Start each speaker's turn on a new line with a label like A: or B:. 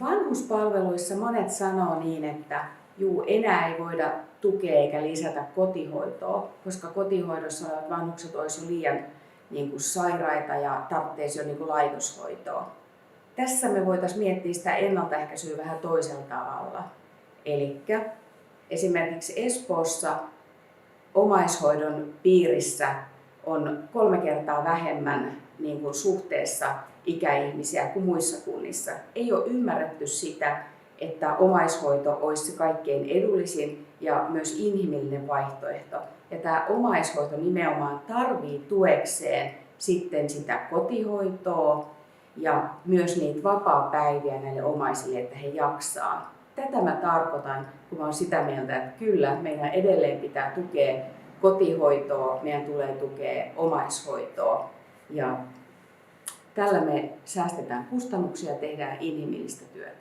A: Vanhuspalveluissa monet sanoo niin, että enää ei voida tukea eikä lisätä kotihoitoa, koska kotihoidossa olevat vanhukset olisivat jo liian sairaita ja tarvitsisi jo laitoshoitoa. Tässä me voitaisiin miettiä sitä ennaltaehkäisyä vähän toisella tavalla. Eli esimerkiksi Espoossa omaishoidon piirissä on 3 kertaa vähemmän suhteessa ikäihmisiä kuin muissa kunnissa. Ei ole ymmärretty sitä, että omaishoito olisi se kaikkein edullisin ja myös inhimillinen vaihtoehto. Ja tämä omaishoito nimenomaan tarvitsee tuekseen sitten sitä kotihoitoa ja myös niitä vapaapäiviä näille omaisille, että he jaksaa. Tätä mä tarkoitan, kun mä olen sitä mieltä, että kyllä meidän edelleen pitää tukea kotihoitoa, meidän tulee tukea omaishoitoa ja tällä me säästetään kustannuksia ja tehdään inhimillistä työtä.